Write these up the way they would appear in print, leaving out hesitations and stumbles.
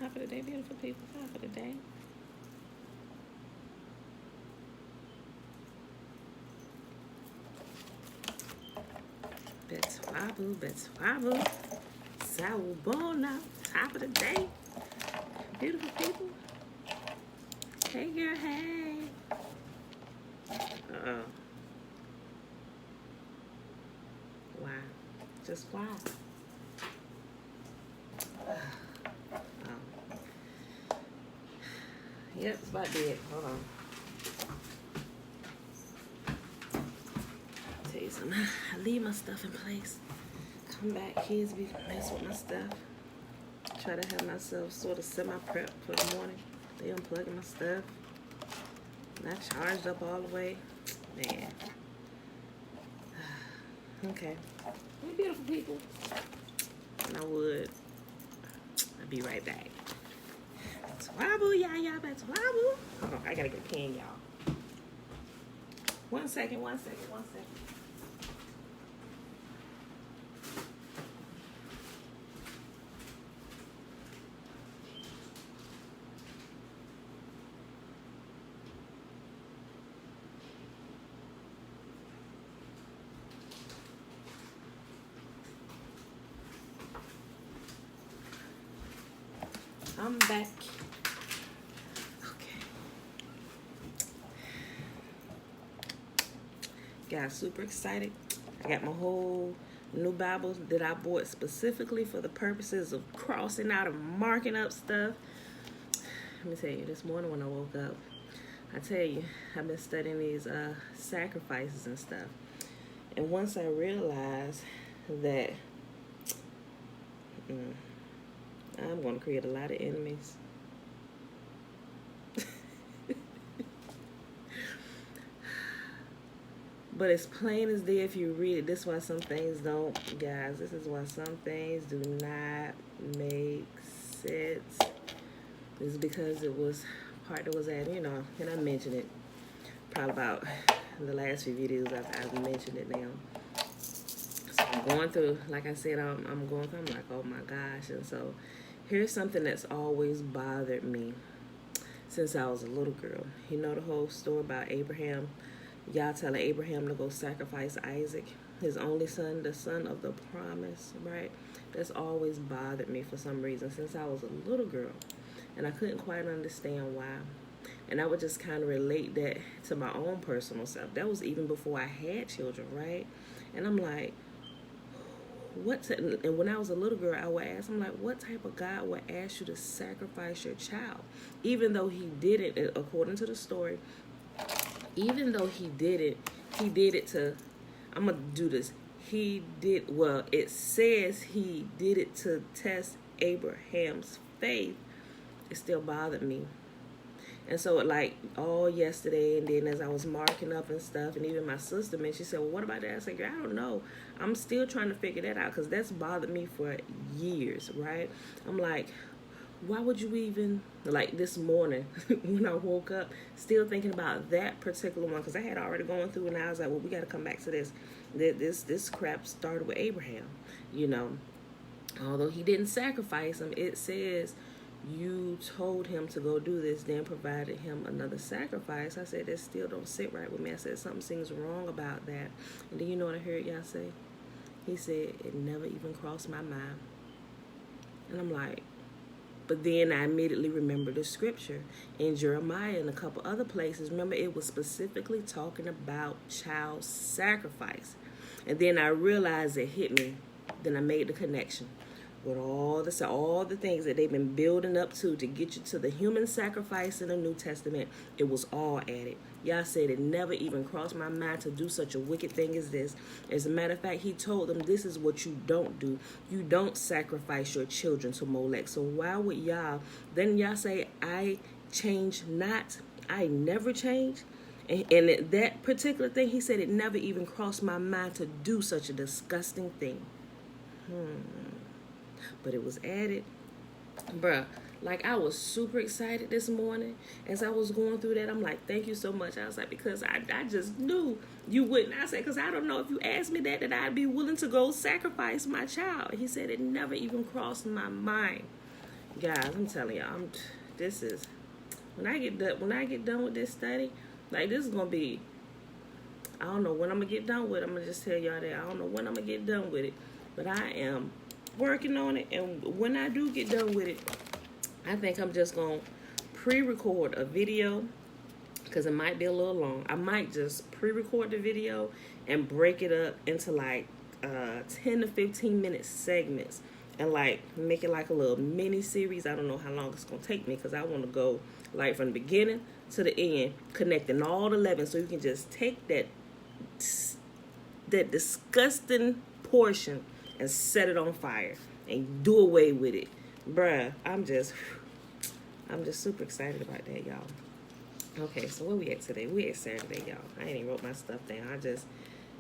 Top of the day, beautiful people. Top of the day. Betwabu, Betwabu. Sawubona. Top of the day. Beautiful people. Hey, girl, hey. Uh-oh. Wow. Just wow. Yep, it's about dead. Hold on. Tell you something. I leave my stuff in place. Come back, kids be messing with my stuff. Try to have myself sort of semi-prep for the morning. They unplugging my stuff. Not charged up all the way. Man. Okay. Hey, beautiful people. And I'd be right back. Betwabu, y'all, Betwabu. Hold on, I gotta get a pen, y'all. One second. I'm back. Okay. Got super excited. I got my whole new Bible that I bought specifically for the purposes of crossing out and marking up stuff. Let me tell you, this morning when I woke up, I tell you, I've been studying these sacrifices and stuff. And once I realized that I'm going to create a lot of enemies. But it's plain as day if you read it. This is why some things don't, guys. This is why some things do not make sense. This is because it was part that was added, and I mentioned it probably about the last few videos. I've mentioned it now. So I'm going through, like I said, I'm going through, I'm like, oh my gosh. And so here's something that's always bothered me since I was a little girl. You know the whole story about Abraham? Y'all telling Abraham to go sacrifice Isaac, his only son, the son of the promise, right? That's always bothered me for some reason since I was a little girl. And I couldn't quite understand why. And I would just kind of relate that to my own personal self. That was even before I had children, right? And I'm like, and when I was a little girl, I would ask, I'm like, what type of God would ask you to sacrifice your child? Even though he did it, according to the story, even though he did it to, I'm going to do this. It says he did it to test Abraham's faith. It still bothered me. And so all yesterday, and then as I was marking up and stuff, and even my sister, man, she said, well, what about that? I said, girl, I don't know. I'm still trying to figure that out because that's bothered me for years, right? I'm like, why would you even, this morning when I woke up, still thinking about that particular one, because I had already gone through, and I was like, well, we got to come back to this. This crap started with Abraham, Although he didn't sacrifice him, it says you told him to go do this, then provided him another sacrifice. I said, that still don't sit right with me. I said, something seems wrong about that. And then you know what I heard y'all say? He said, it never even crossed my mind. And I'm like, but then I immediately remembered the scripture in Jeremiah and a couple other places. Remember, it was specifically talking about child sacrifice. And then I realized it hit me. Then I made the connection with all the things that they've been building up to get you to the human sacrifice in the New Testament. It was all added. Y'all said it never even crossed my mind to do such a wicked thing as this. As a matter of fact, he told them this is what you don't do. You don't sacrifice your children to Molech. So why would y'all say, I change not, I never change? And that particular thing, he said it never even crossed my mind to do such a disgusting thing. But it was added. Bruh, I was super excited this morning as I was going through that. I'm like, thank you so much. I was like, because I just knew you wouldn't. I said, because I don't know if you asked me that I'd be willing to go sacrifice my child. He said it never even crossed my mind. Guys, I'm telling y'all, this is when I get done with this study, like this is gonna be. I don't know when I'm gonna get done with it. I'm gonna just tell y'all that I don't know when I'm gonna get done with it, but I am working on it. And when I do get done with it, I think I'm just gonna pre-record a video because it might be a little long. I might just pre-record the video and break it up into like 10 to 15 minute segments and like make it like a little mini series. I don't know how long it's gonna take me because I want to go like from the beginning to the end, connecting all 11, so you can just take that disgusting portion and set it on fire and do away with it. Bruh, I'm just super excited about that, y'all. Okay, so where we at today? We at Saturday, y'all. I ain't even wrote my stuff down.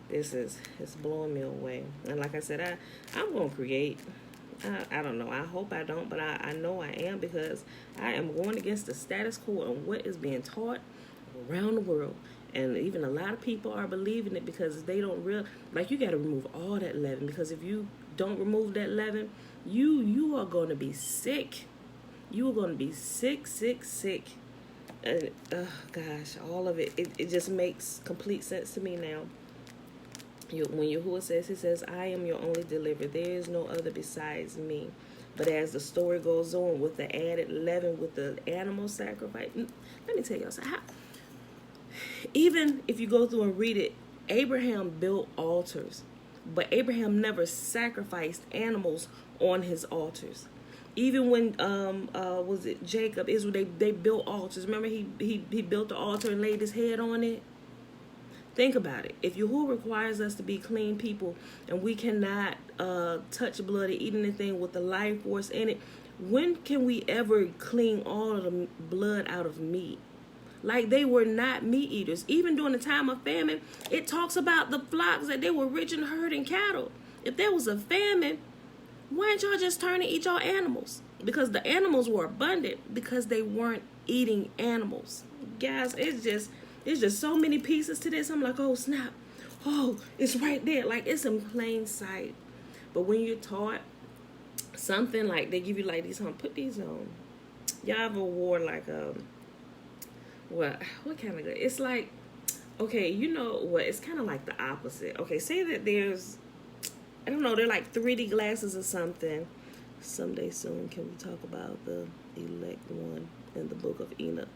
It's blowing me away. And like I said, I'm gonna create. I don't know. I hope I don't, but I know I am, because I am going against the status quo and what is being taught around the world. And even a lot of people are believing it because they don't like, you got to remove all that leaven, because if you don't remove that leaven, you are going to be sick. You are going to be sick. And gosh, all of it just makes complete sense to me now. When Yahuwah says, he says, I am your only deliverer. There is no other besides me. But as the story goes on with the added leaven, with the animal sacrifice, let me tell y'all something. Even if you go through and read it, Abraham built altars, but Abraham never sacrificed animals on his altars. Even when was it Jacob, Israel, they built altars. Remember, he built the altar and laid his head on it. Think about it. If Yahuwah requires us to be clean people and we cannot touch blood or eat anything with the life force in it, when can we ever clean all of the blood out of meat? Like, they were not meat eaters. Even during the time of famine, it talks about the flocks that they were rich in herd and cattle. If there was a famine, why didn't y'all just turn and eat y'all animals? Because the animals were abundant, because they weren't eating animals. Guys, it's just so many pieces to this. I'm like, oh, snap. Oh, it's right there. Like, it's in plain sight. But when you're taught something, like they give you like these, put these on. Y'all ever wore like what kind of good? It's like, okay, you know what? It's kind of like the opposite. Okay, say that there's, I don't know, they're like 3D glasses or something. Someday soon, can we talk about the elect one in the book of Enoch?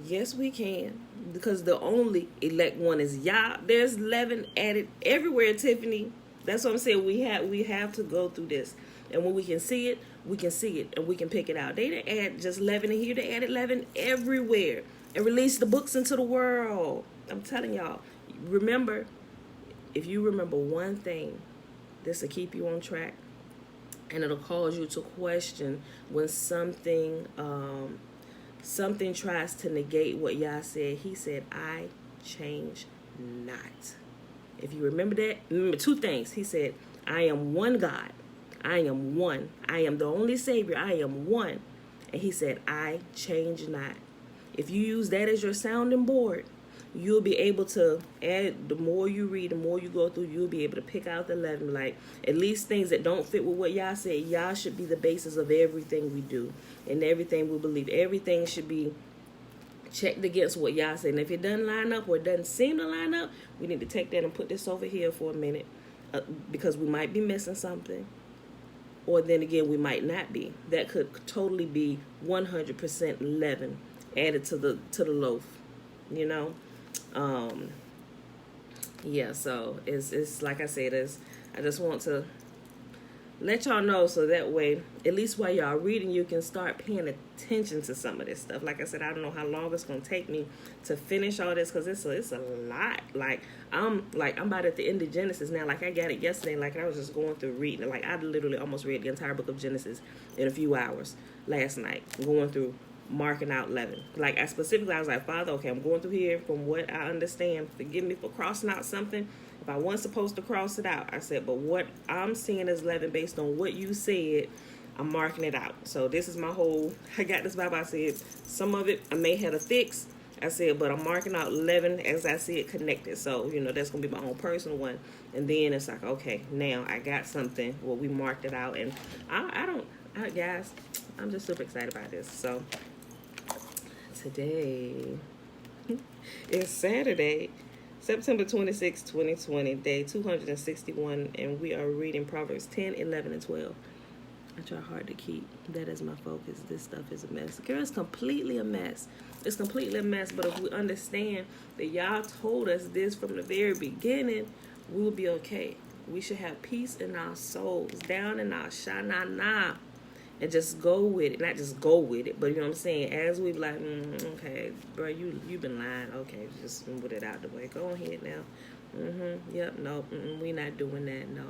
Yes, we can, because the only elect one is Yah. There's leaven added everywhere, Tiffany. That's what I'm saying. We have to go through this, and when we can see it, and we can pick it out. They didn't add just leaven in here. They added leaven everywhere and released the books into the world. I'm telling y'all. Remember, if you remember one thing, this will keep you on track, and it'll cause you to question when something tries to negate what Yah said. He said, I change not. If you remember that, remember two things. He said, I am one God. I am one. I am the only Savior. I am one. And he said, I change not. If you use that as your sounding board, you'll be able to add, the more you read, the more you go through, you'll be able to pick out the 11, like at least things that don't fit with what Yah said. Yah should be the basis of everything we do and everything we believe. Everything should be checked against what Yah said. And if it doesn't line up or it doesn't seem to line up, we need to take that and put this over here for a minute, because we might be missing something. Or then again, we might not be. That could totally be 100% leaven added to the loaf, you know. Yeah, so it's like I said, I just want to let y'all know, so that way, at least while y'all reading, you can start paying attention to some of this stuff. Like I said, I don't know how long it's gonna take me to finish all this, because it's a lot. Like I'm about at the end of Genesis now. Like, I got it yesterday. Like, I was just going through reading. Like, I literally almost read the entire book of Genesis in a few hours last night, going through, marking out 11. Like, I was like, Father, okay, I'm going through here from what I understand. Forgive me for crossing out something if I wasn't supposed to cross it out. I said, but what I'm seeing is 11 based on what you said. I'm marking it out. So this is my whole, I got this Bible. I said, some of it I may have to fix. I said, but I'm marking out 11 as I see it connected. So, you know, that's going to be my own personal one. And then it's like, okay, now I got something. Well, we marked it out. And I don't, Guys, I'm just super excited about this. So today is Saturday, September 26, 2020, day 261, and we are reading Proverbs 10, 11, and 12. I try hard to keep that as my focus. This stuff is a mess. Girl, it's completely a mess. It's completely a mess, but if we understand that y'all told us this from the very beginning, we'll be okay. We should have peace in our souls, down in our sha-na-na, and just go with it. Not just go with it, but you know what I'm saying? As we like, okay, bro, you've been lying. Okay, just put it out the way. Go ahead now. Yep, no, we not doing that. No,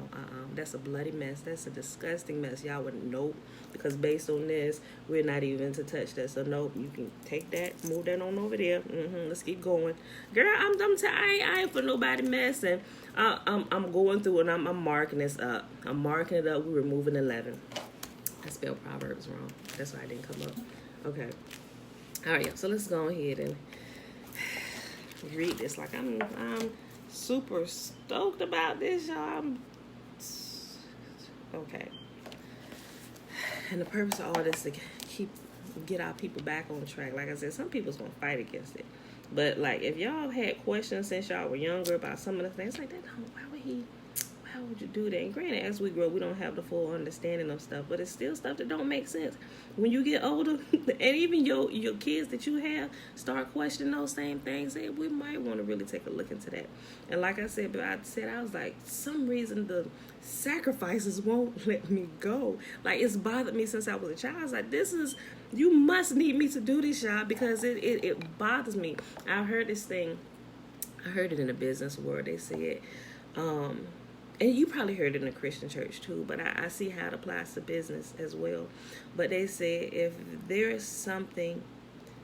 that's a bloody mess. That's a disgusting mess. Y'all would nope, because based on this, we're not even to touch that. So nope, you can take that, move that on over there. Let's keep going, girl. I'm tired. I ain't for nobody mess, and I'm going through and I'm marking this up. I'm marking it up. We're removing 11. I spelled Proverbs wrong. That's why I didn't come up. Okay. All right, so let's go ahead and read this. Like I'm super stoked about this, y'all. Okay. And the purpose of all this is to get our people back on track. Like I said, some people's gonna fight against it. But like if y'all had questions since y'all were younger about some of the things like that, why would you do that? And granted, as we grow, we don't have the full understanding of stuff, but it's still stuff that don't make sense. When you get older, and even your kids that you have start questioning those same things, hey, we might want to really take a look into that. And like I said, I was like, some reason the sacrifices won't let me go. Like, it's bothered me since I was a child. I was like, you must need me to do this, y'all, because it bothers me. I heard this thing. I heard it in the business world. They said, and you probably heard it in the Christian church too, but I see how it applies to business as well. But they say if there is something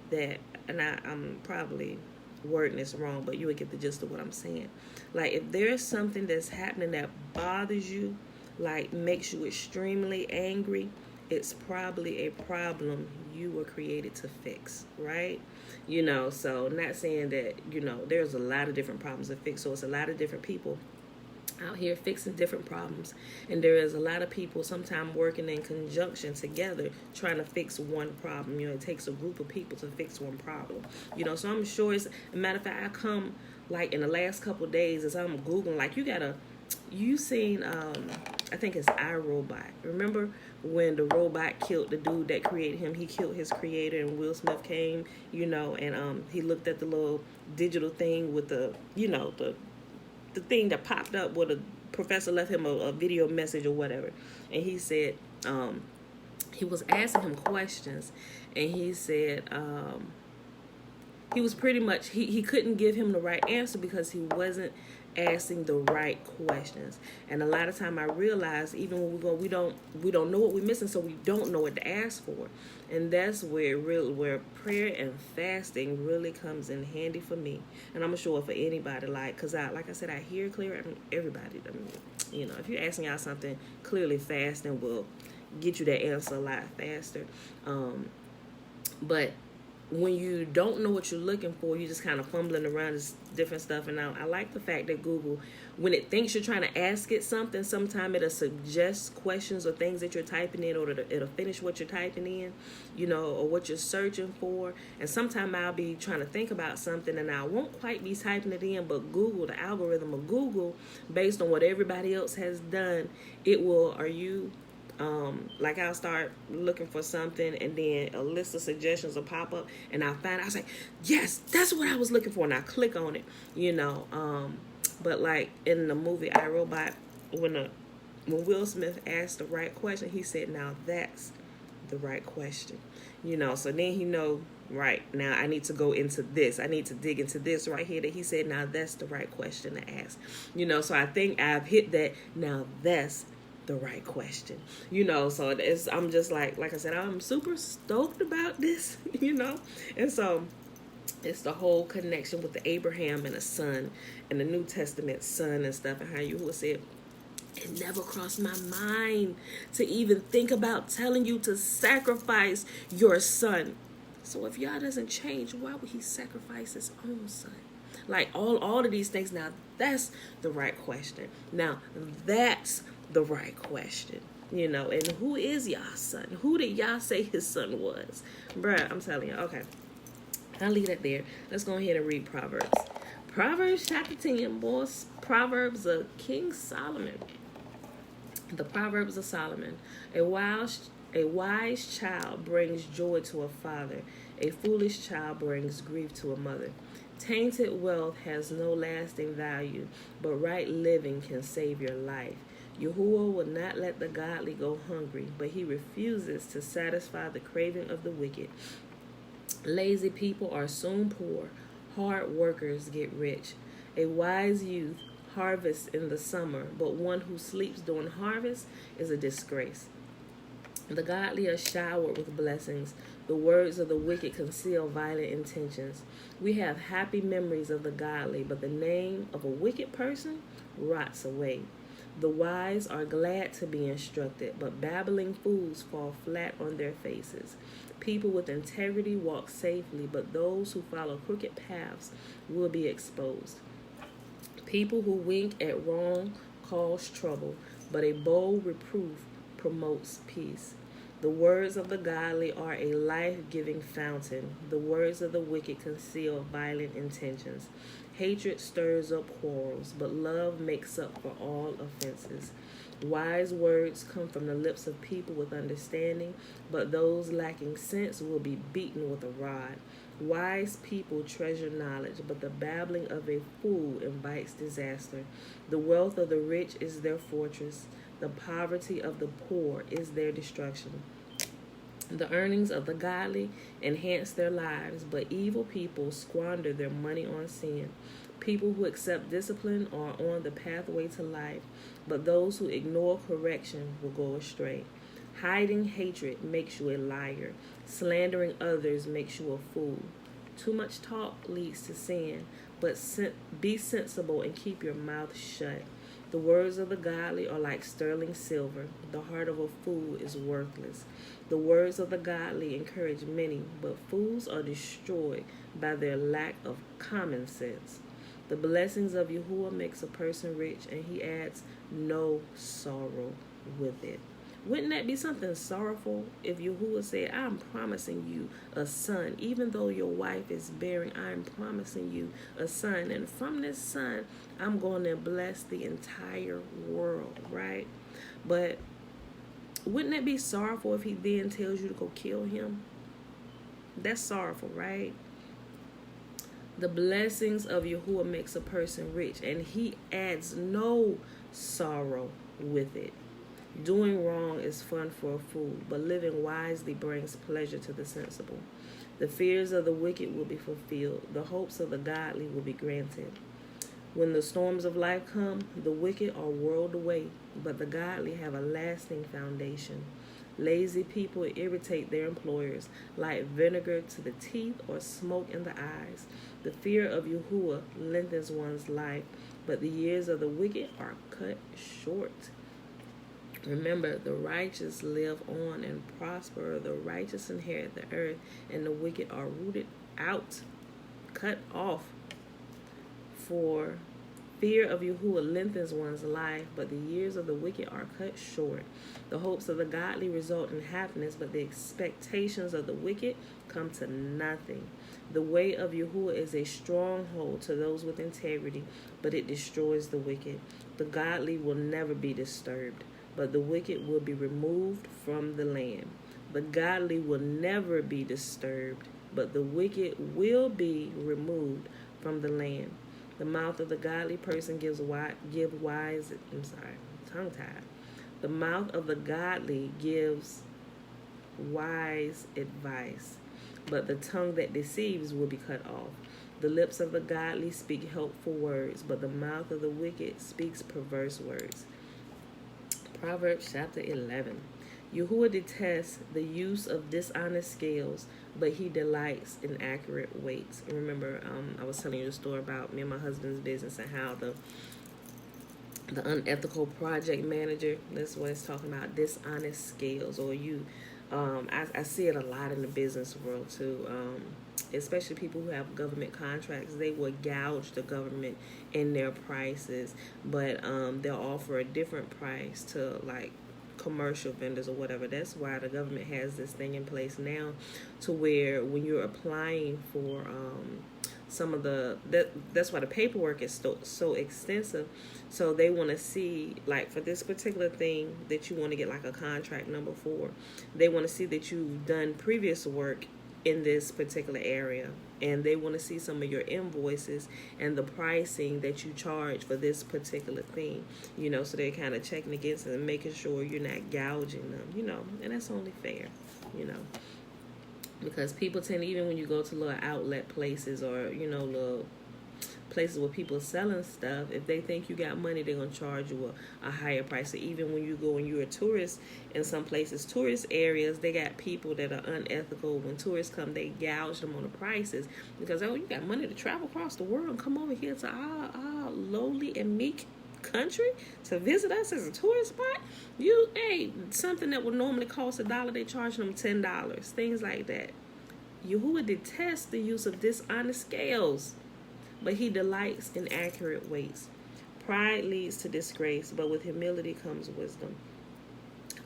that, and I'm probably wording this wrong, but you would get the gist of what I'm saying. Like if there is something that's happening that bothers you, like makes you extremely angry, it's probably a problem you were created to fix, right? So not saying that, there's a lot of different problems to fix. So it's a lot of different people out here fixing different problems, and there is a lot of people sometimes working in conjunction together trying to fix one problem. It takes a group of people to fix one problem. So I'm sure it's a matter of fact, I come like in the last couple of days as I'm Googling, like you seen I think it's iRobot. Remember when the robot killed the dude that created him? He killed his creator, and Will Smith came, and he looked at the little digital thing with the the thing that popped up where the professor left him a video message or whatever. And he said, he was asking him questions, and he said, he was pretty much, he couldn't give him the right answer because he wasn't asking the right questions. And a lot of time I realize even when we go, we don't know what we're missing, so we don't know what to ask for. And that's where prayer and fasting really comes in handy for me. And I'm sure for anybody, because like I said, I hear clear. Everybody, if you're asking y'all something, clearly fasting will get you that answer a lot faster. But when you don't know what you're looking for, you're just kind of fumbling around this different stuff. And I like the fact that Google, when it thinks you're trying to ask it something, sometimes it'll suggest questions or things that you're typing in, or it'll finish what you're typing in, or what you're searching for. And sometimes I'll be trying to think about something and I won't quite be typing it in, but Google, the algorithm of Google, based on what everybody else has done, it will, like I'll start looking for something, and then a list of suggestions will pop up, and I was like, yes, that's what I was looking for, and I click on it, but like in the movie iRobot, when Will Smith asked the right question, he said, now that's the right question, so then he know, right, now I need to go into this, I need to dig into this right here that he said, now that's the right question to ask, so I think I've hit that, now that's the right question, so I'm just like I said, I'm super stoked about this, and so it's the whole connection with the Abraham and the son and the New Testament son and stuff, and how you said, it never crossed my mind to even think about telling you to sacrifice your son. So if y'all doesn't change, why would he sacrifice his own son? Like all of these things, now that's the right question. Now that's the right question. And who is y'all's son? Who did y'all say his son was? Bruh, I'm telling you. Okay, I'll leave that there. Let's go ahead and read Proverbs. Proverbs chapter 10, boys. Proverbs of King Solomon. The Proverbs of Solomon. A wise child brings joy to a father. A foolish child brings grief to a mother. Tainted wealth has no lasting value, but right living can save your life. Yahuwah will not let the godly go hungry, but he refuses to satisfy the craving of the wicked. Lazy people are soon poor. Hard workers get rich. A wise youth harvests in the summer, but one who sleeps during harvest is a disgrace. The godly are showered with blessings. The words of the wicked conceal violent intentions. We have happy memories of the godly, but the name of a wicked person rots away. The wise are glad to be instructed, but babbling fools fall flat on their faces. People with integrity walk safely, but those who follow crooked paths will be exposed. People who wink at wrong cause trouble, but a bold reproof promotes peace. The words of the godly are a life-giving fountain. The words of the wicked conceal violent intentions. Hatred stirs up quarrels, but love makes up for all offenses. Wise words come from the lips of people with understanding, but those lacking sense will be beaten with a rod. Wise people treasure knowledge, but the babbling of a fool invites disaster. The wealth of the rich is their fortress. The poverty of the poor is their destruction. The earnings of the godly enhance their lives, but evil people squander their money on sin. People who accept discipline are on the pathway to life, but those who ignore correction will go astray. Hiding hatred makes you a liar. Slandering others makes you a fool. Too much talk leads to sin, but be sensible and keep your mouth shut. The words of the godly are like sterling silver. The heart of a fool is worthless. The words of the godly encourage many, but fools are destroyed by their lack of common sense. The blessings of Yahuwah makes a person rich, and he adds no sorrow with it. Wouldn't that be something sorrowful if Yahuwah said, I'm promising you a son, even though your wife is barren, I'm promising you a son, and from this son, I'm going to bless the entire world, right? But wouldn't that be sorrowful if he then tells you to go kill him? That's sorrowful, right? The blessings of Yahuwah makes a person rich, and he adds no sorrow with it. Doing wrong is fun for a fool, but living wisely brings pleasure to the sensible. The fears of the wicked will be fulfilled. The hopes of the godly will be granted. When the storms of life come, the wicked are whirled away, but the godly have a lasting foundation. Lazy people irritate their employers like vinegar to the teeth or smoke in the eyes. The fear of Yahuwah lengthens one's life, but the years of the wicked are cut short. Remember, the righteous live on and prosper. The righteous inherit the earth, and the wicked are rooted out, cut off. For fear of Yahuwah lengthens one's life, but the years of the wicked are cut short. The hopes of the godly result in happiness, but the expectations of the wicked come to nothing. The way of Yahuwah is a stronghold to those with integrity, but it destroys the wicked. The godly will never be disturbed, but the wicked will be removed from the land. The godly will never be disturbed, but the wicked will be removed from the land. The mouth of the godly person tongue-tied. The mouth of the godly gives wise advice, but the tongue that deceives will be cut off. The lips of the godly speak helpful words, but the mouth of the wicked speaks perverse words. Proverbs chapter 11. Yahuwah detests the use of dishonest scales, but he delights in accurate weights. Remember, I was telling you the story about me and my husband's business and how the unethical project manager, that's what it's talking about, dishonest scales. Or I see it a lot in the business world too, especially people who have government contracts. They will gouge the government in their prices, but they'll offer a different price to, like, commercial vendors or whatever. That's why the government has this thing in place now, to where when you're applying for some of that's why the paperwork is so extensive. So they want to see, like, for this particular thing that you want to get like a contract number for, they want to see that you've done previous work in this particular area, and they want to see some of your invoices and the pricing that you charge for this particular thing, so they're kind of checking against it and making sure you're not gouging them, and that's only fair, because people tend, even when you go to little outlet places or little places where people are selling stuff, if they think you got money, they're going to charge you a higher price. So even when you go and you're a tourist in some places, tourist areas, they got people that are unethical. When tourists come, they gouge them on the prices because, oh, you got money to travel across the world and come over here to our lowly and meek country to visit us as a tourist spot. Something that would normally cost $1, they charge them $10, things like that. Yahuwah detests the use of dishonest scales, but he delights in accurate weights. Pride leads to disgrace, but with humility comes wisdom.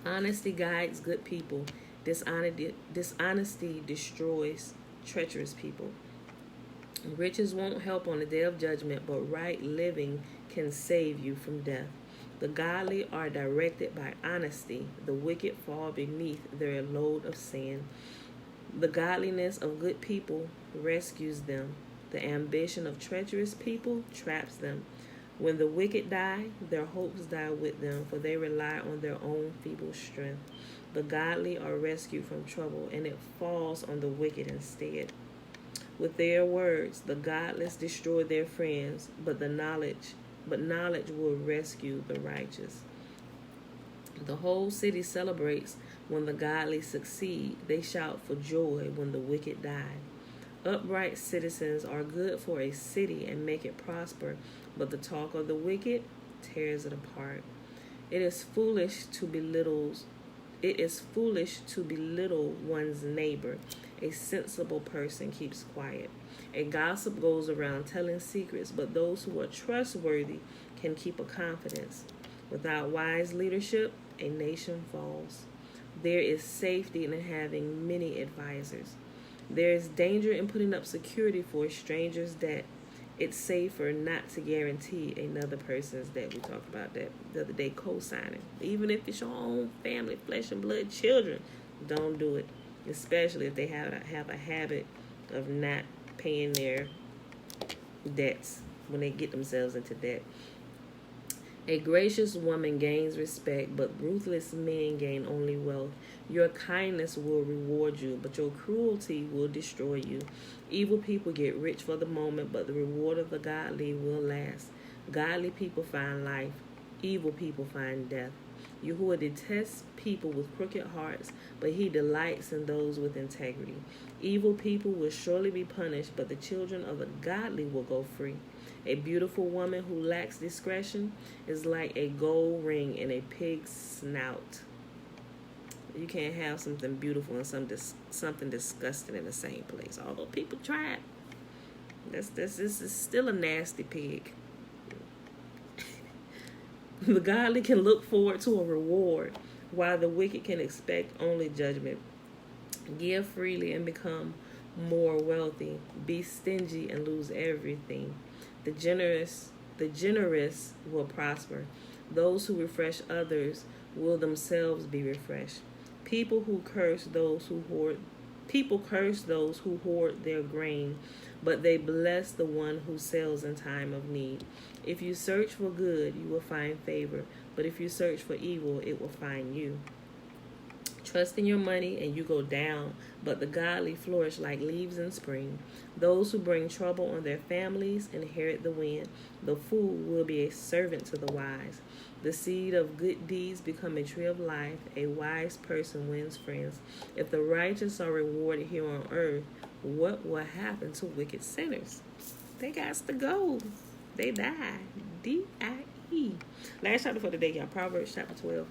Honesty guides good people. Dishonesty destroys treacherous people. Riches won't help on the day of judgment, but right living can save you from death. The godly are directed by honesty. The wicked fall beneath their load of sin. The godliness of good people rescues them. The ambition of treacherous people traps them. When the wicked die, their hopes die with them, for they rely on their own feeble strength. The godly are rescued from trouble, and it falls on the wicked instead. With their words, the godless destroy their friends, but knowledge will rescue the righteous. The whole city celebrates when the godly succeed. They shout for joy when the wicked die. Upright citizens are good for a city and make it prosper, but the talk of the wicked tears it apart. It is foolish to belittle one's neighbor. A sensible person keeps quiet. A gossip goes around telling secrets, but those who are trustworthy can keep a confidence. Without wise leadership, a nation falls. There is safety in having many advisors. There is danger in putting up security for a stranger's debt. It's safer not to guarantee another person's debt. We talked about that the other day, co-signing. Even if it's your own family, flesh and blood children, don't do it. Especially if they have a habit of not paying their debts when they get themselves into debt. A gracious woman gains respect, but ruthless men gain only wealth. Your kindness will reward you, but your cruelty will destroy you. Evil people get rich for the moment, but the reward of the godly will last. Godly people find life. Evil people find death. Yahuwah detests people with crooked hearts, but he delights in those with integrity. Evil people will surely be punished, but the children of the godly will go free. A beautiful woman who lacks discretion is like a gold ring in a pig's snout. You can't have something beautiful and something disgusting in the same place. Although people try it, this is still a nasty pig. The godly can look forward to a reward, while the wicked can expect only judgment. Give freely and become more wealthy. Be stingy and lose everything. The generous will prosper. Those who refresh others will themselves be refreshed. People curse those who hoard their grain, but they bless the one who sells in time of need. If you search for good, you will find favor, but if you search for evil, it will find you. Trust in your money and you go down, but the godly flourish like leaves in spring. Those who bring trouble on their families inherit the wind. The fool will be a servant to the wise. The seed of good deeds become a tree of life. A wise person wins friends. If the righteous are rewarded here on earth, what will happen to wicked sinners? They got to go. They die. D-I-E. Last chapter for the day, y'all. Proverbs chapter 12.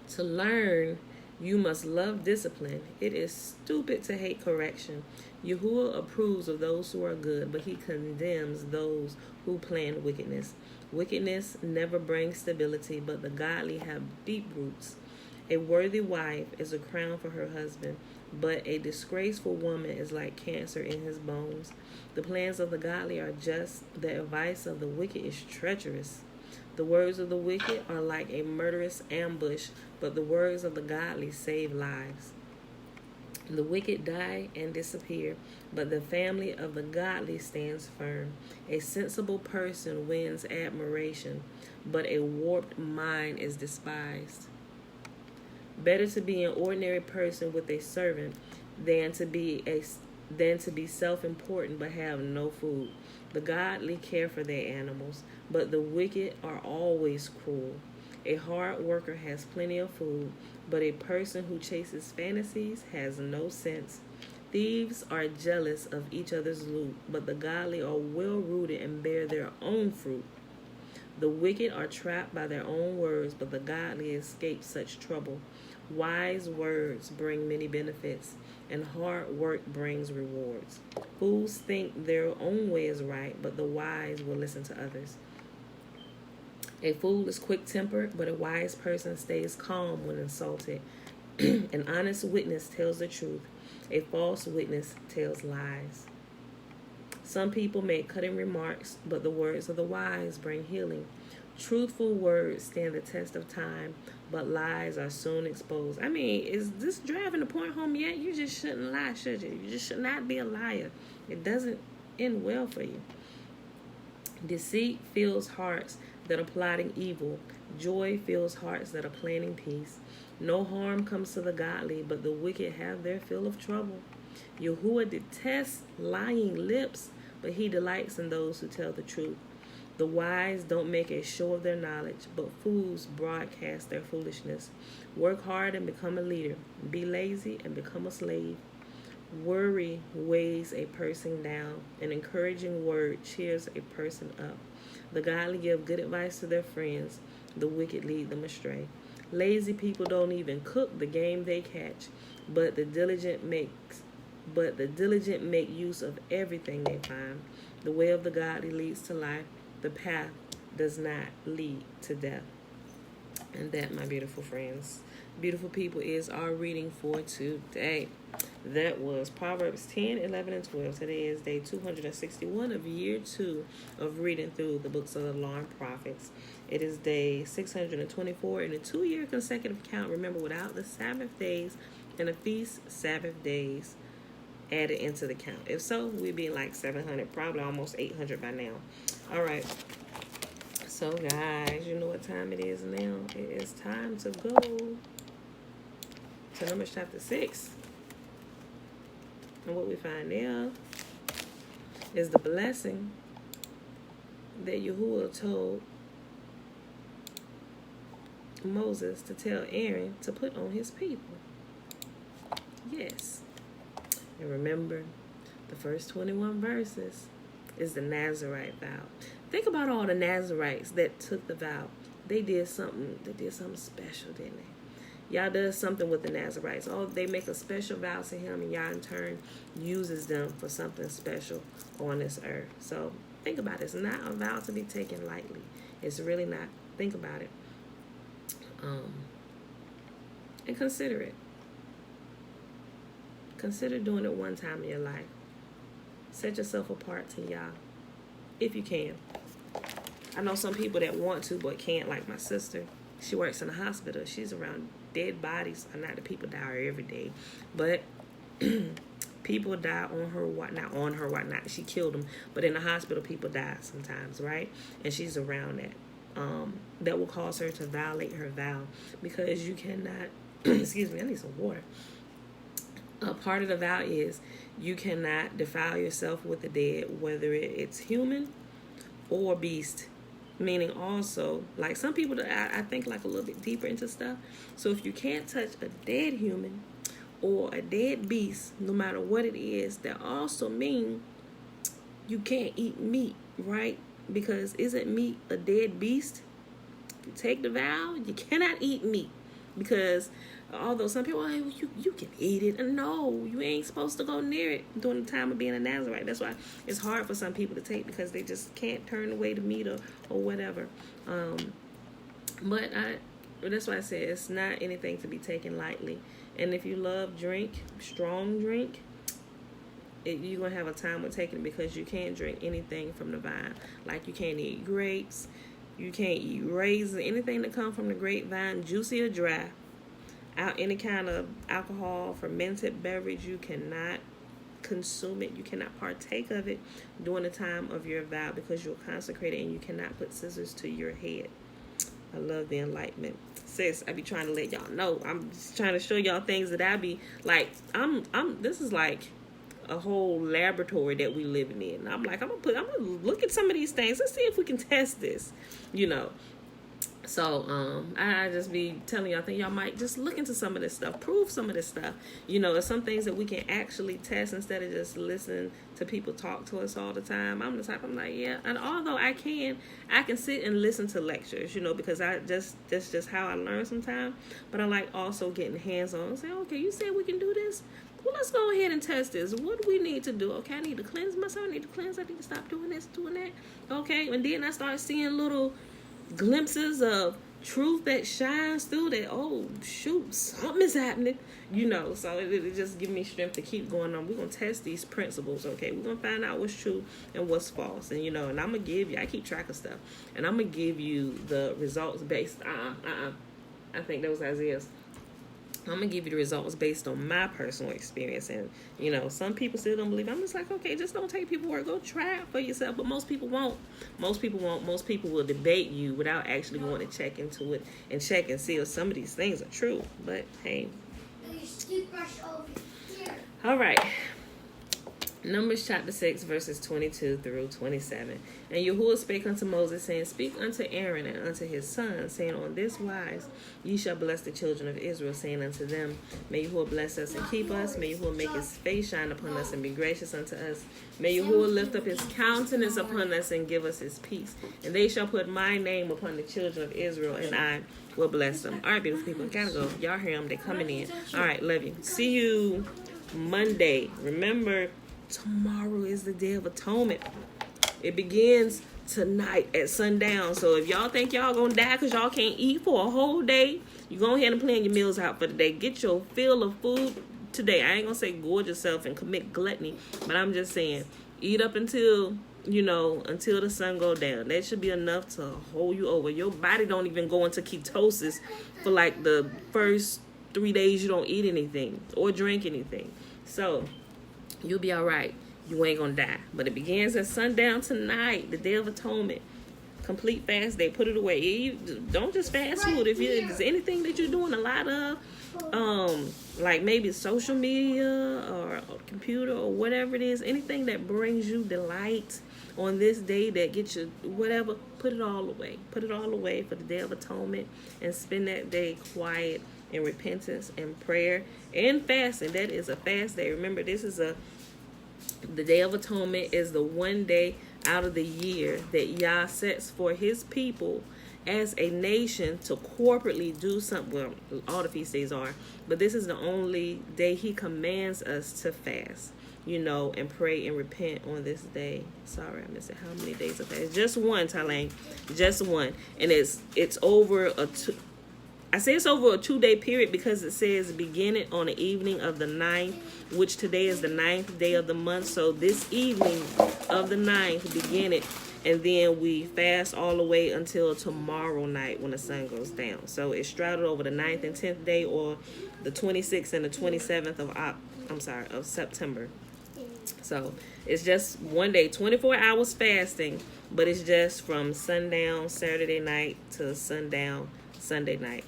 To learn You must love discipline. It is stupid to hate correction. Yahuwah approves of those who are good, but he condemns those who plan wickedness. Wickedness never brings stability, but the godly have deep roots. A worthy wife is a crown for her husband, but a disgraceful woman is like cancer in his bones. The plans of the godly are just, the advice of the wicked is treacherous. The words of the wicked are like a murderous ambush, but the words of the godly save lives. The wicked die and disappear, but the family of the godly stands firm. A sensible person wins admiration, but a warped mind is despised. Better to be an ordinary person with a servant than to be self-important but have no food. The godly care for their animals, but the wicked are always cruel. A hard worker has plenty of food, but a person who chases fantasies has no sense. Thieves are jealous of each other's loot, but the godly are well-rooted and bear their own fruit. The wicked are trapped by their own words, but the godly escape such trouble. Wise words bring many benefits, and hard work brings rewards. Fools think their own way is right, but the wise will listen to others. A fool is quick-tempered, but a wise person stays calm when insulted. An honest witness tells the truth. A false witness tells lies. Some people make cutting remarks, but the words of the wise bring healing. Truthful words stand the test of time, but lies are soon exposed. I mean, is this driving the point home yet? You just shouldn't lie, should you? You just should not be a liar. It doesn't end well for you. Deceit fills hearts that are plotting evil. Joy fills hearts that are planning peace. No harm comes to the godly, but the wicked have their fill of trouble. Yahuwah detests lying lips, but he delights in those who tell the truth. The wise don't make a show of their knowledge, but fools broadcast their foolishness. Work hard and become a leader. Be lazy and become a slave. Worry weighs a person down. An encouraging word cheers a person up. The godly give good advice to their friends. The wicked lead them astray. Lazy people don't even cook the game they catch, but the diligent make use of everything they find. The way of the godly leads to life. The path does not lead to death. And that, my beautiful friends, beautiful people, is our reading for today. That was Proverbs 10, 11, and 12. Today is day 261 of year 2 of reading through the books of the law and prophets. It is day 624 in a 2-year consecutive count. Remember, without the Sabbath days and the feast Sabbath days added into the count. If so, we'd be like 700, probably almost 800 by now. All right. So, guys, you know what time it is now. It is time to go to Numbers chapter 6. And what we find there is the blessing that Yahuwah told Moses to tell Aaron to put on his people. Yes. And remember, the first 21 verses is the Nazarite vow. Think about all the Nazarites that took the vow. They did something special, didn't they? Yah does something with the Nazarites. Oh, they make a special vow to him, and Yah in turn uses them for something special on this earth. So think about it. It's not a vow to be taken lightly. It's really not. Think about it. And consider it. Consider doing it one time in your life. Set yourself apart to Yah, if you can. I know some people that want to but can't, like my sister. She works in a hospital. She's around dead bodies. Not the people die every day, but people die on her, whatnot. She killed them, but in the hospital, people die sometimes, right? And she's around that. That will cause her to violate her vow, because you cannot, excuse me, I need some water. Part of the vow is you cannot defile yourself with the dead, whether it's human or beast. Meaning also, like some people, I think like a little bit deeper into stuff. So if you can't touch a dead human or a dead beast, no matter what it is, that also means you can't eat meat, right? Because isn't meat a dead beast? If you take the vow, you cannot eat meat, because Although some people, hey, you can eat it. And no, you ain't supposed to go near it during the time of being a Nazarite. That's why it's hard for some people to take, because they just can't turn away the meat or whatever. But that's why I say it's not anything to be taken lightly. And if you love strong drink, you're going to have a time with taking it, because you can't drink anything from the vine. Like, you can't eat grapes, you can't eat raisins, anything that comes from the grapevine, juicy or dry. Any kind of alcohol, fermented beverage, you cannot consume it. You cannot partake of it during the time of your vow, because you're consecrated, and you cannot put scissors to your head. I love the enlightenment. Sis, I be trying to let y'all know. I'm just trying to show y'all things that I be like, this is like a whole laboratory that we living in. And I'm like, I'm gonna look at some of these things. Let's see if we can test this, So, I just be telling y'all, I think y'all might just look into some of this stuff, prove some of this stuff. There's some things that we can actually test instead of just listening to people talk to us all the time. I'm the type, I'm like, yeah. And although I can sit and listen to lectures, because that's just how I learn sometimes. But I like also getting hands on and say, okay, you said we can do this. Well, let's go ahead and test this. What do we need to do? Okay, I need to cleanse myself. I need to stop doing this, doing that. Okay, and then I start seeing little glimpses of truth that shines through that. Oh shoot, something is happening, so it just give me strength to keep going on. We're gonna test these principles. Okay, we're gonna find out what's true and what's false, and and I'm gonna give you, I keep track of stuff, and I'm gonna give you the results based I think that was Isaiah's. I'm going to give you the results based on my personal experience. And, some people still don't believe. I'm just like, okay, just don't take people's word. Go try it for yourself. But most people won't. Most people won't. Most people will debate you without actually going to check into it and check and see if some of these things are true. But, hey. All right. Numbers chapter 6, verses 22 through 27. And Yahuwah spake unto Moses, saying, Speak unto Aaron and unto his sons, saying, On this wise ye shall bless the children of Israel, saying unto them, May Yahuwah bless us and keep us. May Yahuwah make his face shine upon us and be gracious unto us. May Yahuwah lift up his countenance upon us and give us his peace. And they shall put my name upon the children of Israel, and I will bless them. All right, beautiful people, gotta go. Y'all hear them, they coming in. All right, love you. See you Monday. Remember, tomorrow is the Day of Atonement. It begins tonight at sundown. So if y'all think y'all gonna die because y'all can't eat for a whole day, you go ahead and plan your meals out for the day. Get your fill of food today. I ain't gonna say gorge yourself and commit gluttony, but I'm just saying, eat up until the sun go down. That should be enough to hold you over. Your body don't even go into ketosis for like the first 3 days you don't eat anything or drink anything. So you'll be all right. You ain't gonna die. But it begins at sundown tonight, the Day of Atonement. Complete fast day. Put it away. You don't just fast food. If there's anything that you're doing a lot of, like maybe social media or a computer or whatever it is, anything that brings you delight on this day that gets you whatever, put it all away. Put it all away for the Day of Atonement and spend that day quiet in repentance and prayer and fasting. That is a fast day. Remember, the Day of Atonement is the one day out of the year that Yah sets for his people as a nation to corporately do something. Well, all the feast days are, but this is the only day he commands us to fast, and pray and repent on this day. Sorry, I missed it. How many days of fast? Just one, Thailand. Just one. And it's over I say it's over a 2-day period because it says beginning on the evening of the 9th, which today is the 9th day of the month. So this evening of the 9th, begin it, and then we fast all the way until tomorrow night when the sun goes down. So it's straddled over the 9th and 10th day, or the 26th and the 27th of September. So it's just one day, 24 hours fasting, but it's just from sundown Saturday night to sundown Sunday night.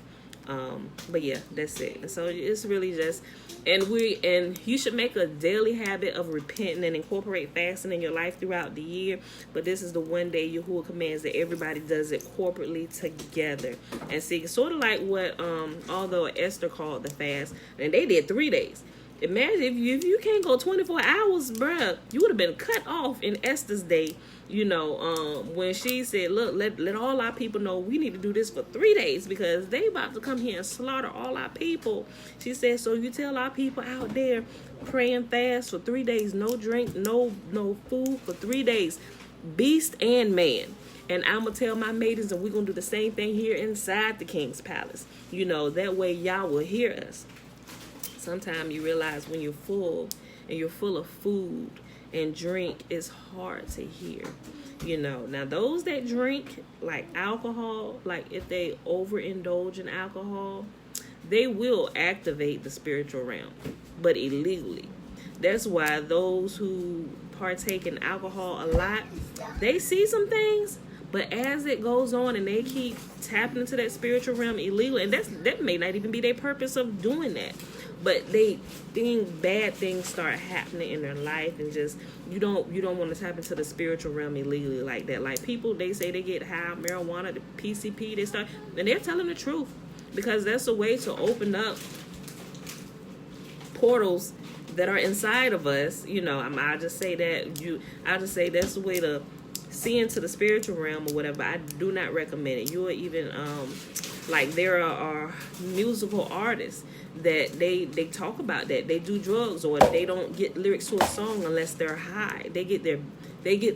But yeah, that's it. And so it's really just, and you should make a daily habit of repenting and incorporate fasting in your life throughout the year. But this is the one day Yahuwah commands that everybody does it corporately together. And see, sort of like what, although Esther called the fast, and they did 3 days. Imagine if you can't go 24 hours, bruh, you would have been cut off in Esther's day. When she said, look, let all our people know we need to do this for 3 days because they about to come here and slaughter all our people. She said, so you tell our people out there, pray and fast for 3 days, no drink, no food for 3 days, beast and man. And I'm going to tell my maidens, and we're going to do the same thing here inside the king's palace. That way y'all will hear us. Sometimes you realize when you're full and you're full of food and drink, it's hard to hear. Now those that drink like alcohol, like if they overindulge in alcohol, they will activate the spiritual realm, but illegally. That's why those who partake in alcohol a lot, they see some things, but as it goes on and they keep tapping into that spiritual realm illegally, and that may not even be their purpose of doing that, but bad things start happening in their life, and just you don't want to tap into the spiritual realm illegally like that. Like people, they say they get high marijuana, the PCP, they start, and they're telling the truth because that's a way to open up portals that are inside of us. I just say that's a way to see into the spiritual realm or whatever. I do not recommend it. You are even like there are musical artists that they talk about that they do drugs, or they don't get lyrics to a song unless they're high. They get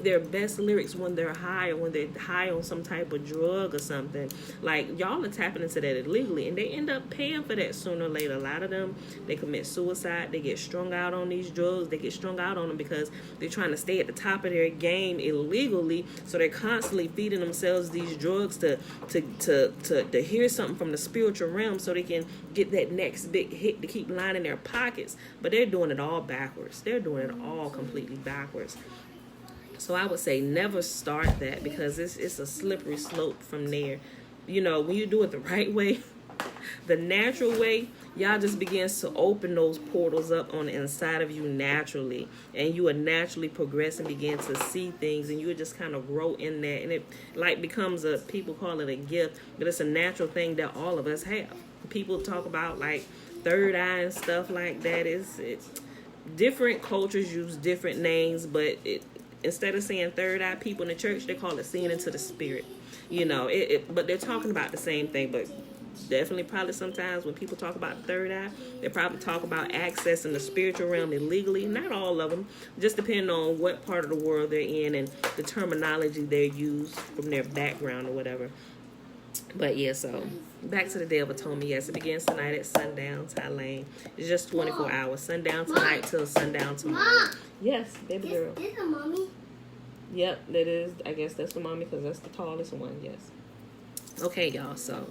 their best lyrics when they're high, or when they're high on some type of drug or something. Like y'all are tapping into that illegally, and they end up paying for that sooner or later. A lot of them, they commit suicide. They get strung out on these drugs. They get strung out on them because they're trying to stay at the top of their game illegally. So they're constantly feeding themselves these drugs to hear something from the spiritual realm, so they can get that next big hit to keep lining their pockets. But they're doing it all backwards. They're doing it all completely backwards. So I would say never start that, because it's a slippery slope from there. When you do it the right way, the natural way, y'all just begins to open those portals up on the inside of you naturally, and you will naturally progress and begin to see things, and you will just kind of grow in that, and it like becomes people call it a gift, but it's a natural thing that all of us have. People talk about like third eye and stuff like that. It's different cultures use different names, but instead of saying third eye, people in the church, they call it seeing into the spirit. But they're talking about the same thing. But definitely probably sometimes when people talk about third eye, they probably talk about accessing the spiritual realm illegally. Not all of them, just depending on what part of the world they're in and the terminology they use from their background or whatever. But yeah, so back to the Day of Atonement. Yes, it begins tonight at sundown, Thailand. It's just 24 hours. Sundown tonight till sundown tomorrow. Yes, baby girl. Is this a mommy? Yep, that is. I guess that's the mommy because that's the tallest one. Yes. Okay, y'all. So,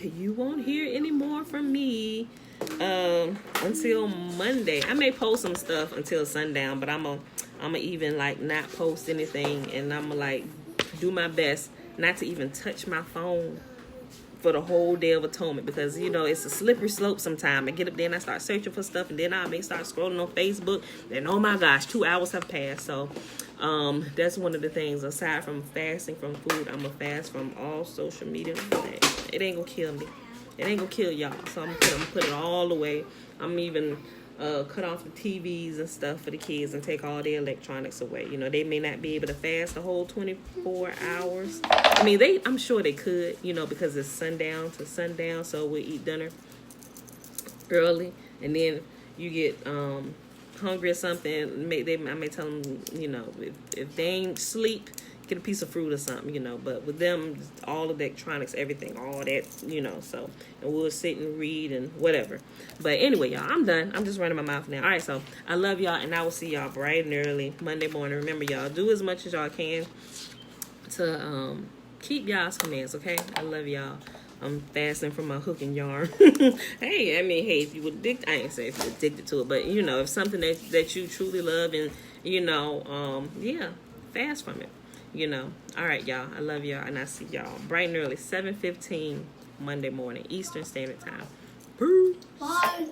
you won't hear any more from me until Monday. I may post some stuff until sundown, but I'm gonna even like not post anything, and I'm gonna like do my best not to even touch my phone for the whole Day of Atonement, because it's a slippery slope sometimes. I get up there and I start searching for stuff, and then I may start scrolling on Facebook, and oh my gosh, 2 hours have passed. So that's one of the things. Aside from fasting from food, I'm gonna fast from all social media. It ain't gonna kill me. It ain't gonna kill y'all. So I'm gonna put it all away. I'm even cut off the TVs and stuff for the kids and take all the electronics away. They may not be able to fast the whole 24 hours. I mean, I'm sure they could, because it's sundown to sundown, so we'll eat dinner early, and then you get hungry or something. I may tell them, if they ain't sleep, get a piece of fruit or something, but with them, all electronics, everything, all that, so, and we'll sit and read and whatever. But anyway, y'all, I'm done. I'm just running my mouth now. All right, so I love y'all, and I will see y'all bright and early Monday morning. Remember, y'all, do as much as y'all can to keep y'all's commands, okay? I love y'all. I'm fasting from my hook and yarn. Hey, if you addicted, I ain't say if you're addicted to it, but if something that you truly love, and yeah, fast from it. All right, y'all. I love y'all, and I see y'all bright and early, 7:15 Monday morning, Eastern Standard Time. Bye.